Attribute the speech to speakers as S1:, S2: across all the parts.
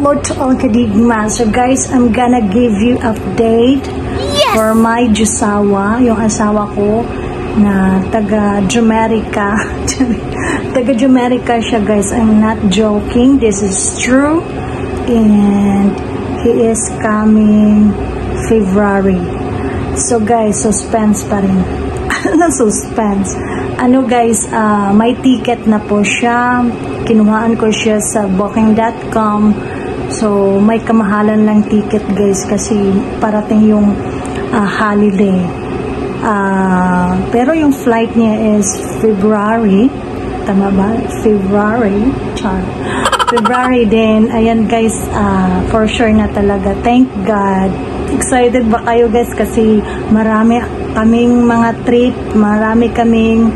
S1: Hello to all kadigma. So guys, I'm gonna give you update for my Jusawa, yung asawa ko na taga Jamaica. Taga Jamaica siya guys. I'm not joking. This is true. And he is coming February. So guys, suspense pa rin. Ano suspense? Ano guys, may ticket na po siya. Kinuhaan ko siya sa booking.com. So, may kamahalan lang ticket guys kasi parating yung holiday. Pero yung flight niya is February. Tama ba? February. Char. February din. Ayan guys, for sure na talaga. Thank God. Excited ba kayo guys? Kasi marami kaming mga trip. Marami kaming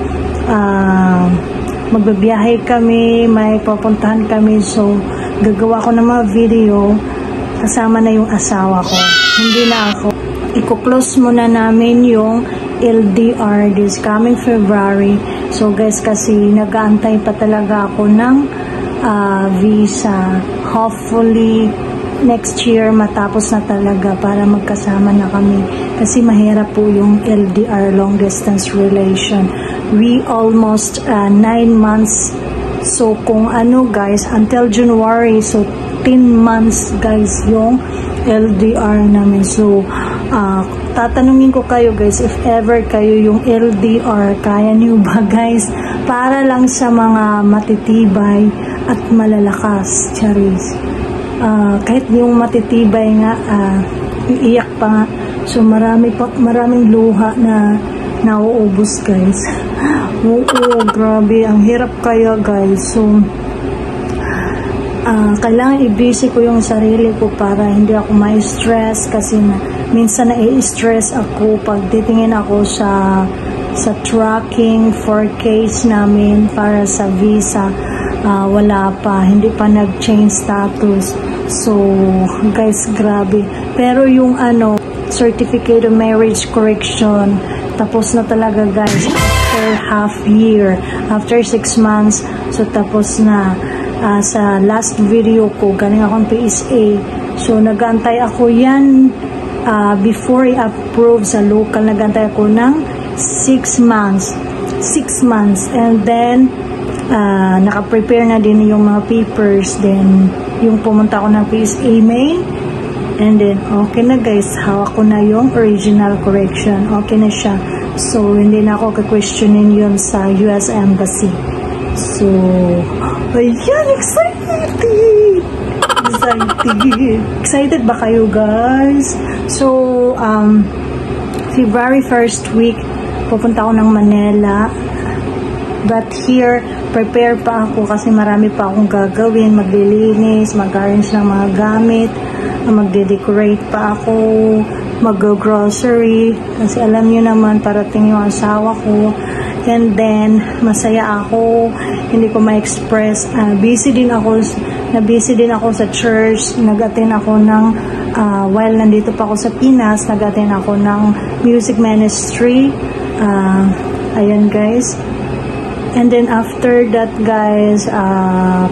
S1: magbabiyahe kami. May pupuntahan kami. So, gagawa ko ng mga video kasama na yung asawa ko. Hindi na ako. I-close muna namin yung LDR this coming February. So guys, kasi nag-aantay pa talaga ako ng visa. Hopefully, next year matapos na talaga para magkasama na kami. Kasi mahirap po yung LDR, long distance relation. We almost 9 months. So, kung ano guys, until January, so 10 months guys yung LDR namin. So, tatanungin ko kayo guys, if ever kayo yung LDR, kaya niyo ba guys? Para lang sa mga matitibay at malalakas, charis. Kahit yung matitibay nga, iiyak pa nga. So, maraming luha na nauubos guys. Oo, grabe. Ang hirap kaya guys. So, kailangan i-busy ko yung sarili ko para hindi ako ma-stress kasi minsan na-i-stress ako pag titingin ako sa tracking for case namin para sa visa. Wala pa. Hindi pa nag-change status. So, guys, grabe. Pero yung certificate of marriage correction, tapos na talaga guys after half year, after 6 months. So tapos na. Sa last video ko galing akong PSA, so nagantay ako yan before i-approve sa local. Nagantay ako ng 6 months, and then naka-prepare na din yung mga papers. Then yung pumunta ako ng PSA main, and then okay na guys, hawak ko na yung original correction. Okay na siya. So, hindi na ako ka-questionin yun sa US Embassy. So, ayan, excited! Excited ba kayo guys? So, February 1st week, pupunta ako ng Manila. But here, prepare pa ako kasi marami pa akong gagawin. Maglilinis, mag-arrange ng mga gamit, magde-decorate pa ako, mag-grocery. Kasi alam niyo naman, parating yung asawa ko. And then, masaya ako. Hindi ko ma-express. Busy din ako sa church. Nag-attend ako ng, while nandito pa ako sa Pinas, nag-attend ako ng music ministry. Ayan guys. And then after that guys,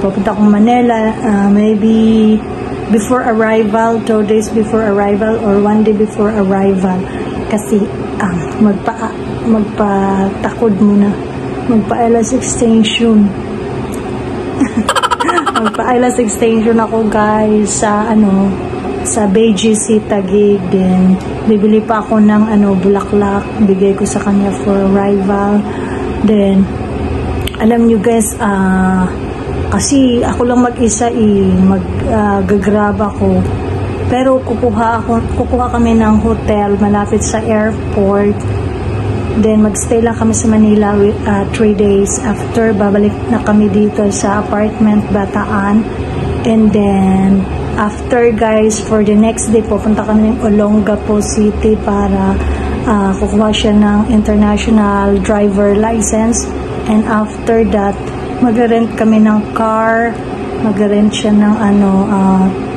S1: pupunta akong Manila, maybe before arrival, 2 days before arrival, or 1 day before arrival. Kasi magpatakod muna. Magpa-eyelash extension. Magpa-eyelash extension ako guys sa sa BGC Taguig. Then bibili pa ako ng bulaklak, bigay ko sa kanya for arrival. Then alam nyo guys, kasi ako lang mag-isa mag-grab ako. Pero kukuha kami ng hotel malapit sa airport. Then magstay lang kami sa Manila 3 days. After, babalik na kami dito sa apartment Bataan. And then after guys, for the next day, pupunta kami ng Olongapo City para kukuha siya ng international driver license. And after that, mag-rent kami ng car, mag-rent siya ng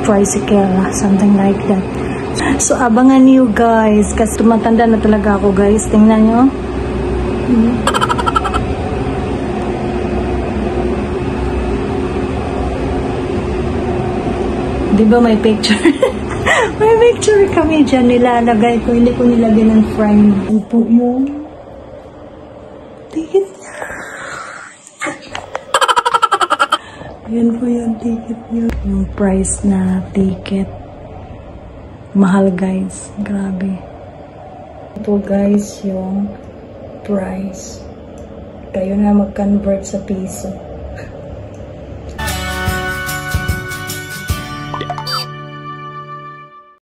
S1: tricycle, something like that. So, abangan niyo guys, kasi tumatanda na talaga ako guys. Tingnan nyo. Di ba may picture? May picture kami dyan. Nilalagay ko. Hindi ko nilagay ng frame. Yan po yung ticket niya. Yan po yung ticket niya. Yung price na ticket. Mahal guys. Grabe. Ito guys yung price. Kayo na mag-convert sa piso.